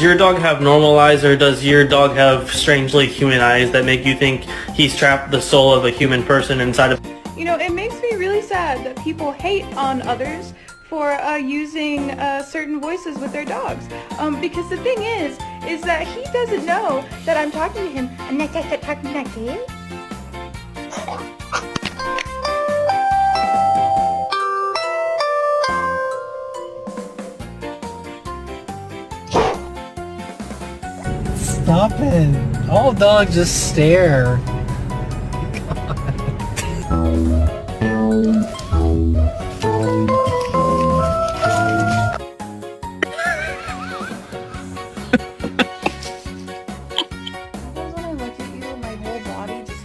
your dog have normal eyes, or does your dog have strangely human eyes that make you think he's trapped the soul of a human person inside of... You know, it makes me really sad that people hate on others for using certain voices with their dogs. Because the thing is that he doesn't know that I'm talking to him. I'm not talking back to you. Stop it. All dogs just stare. God.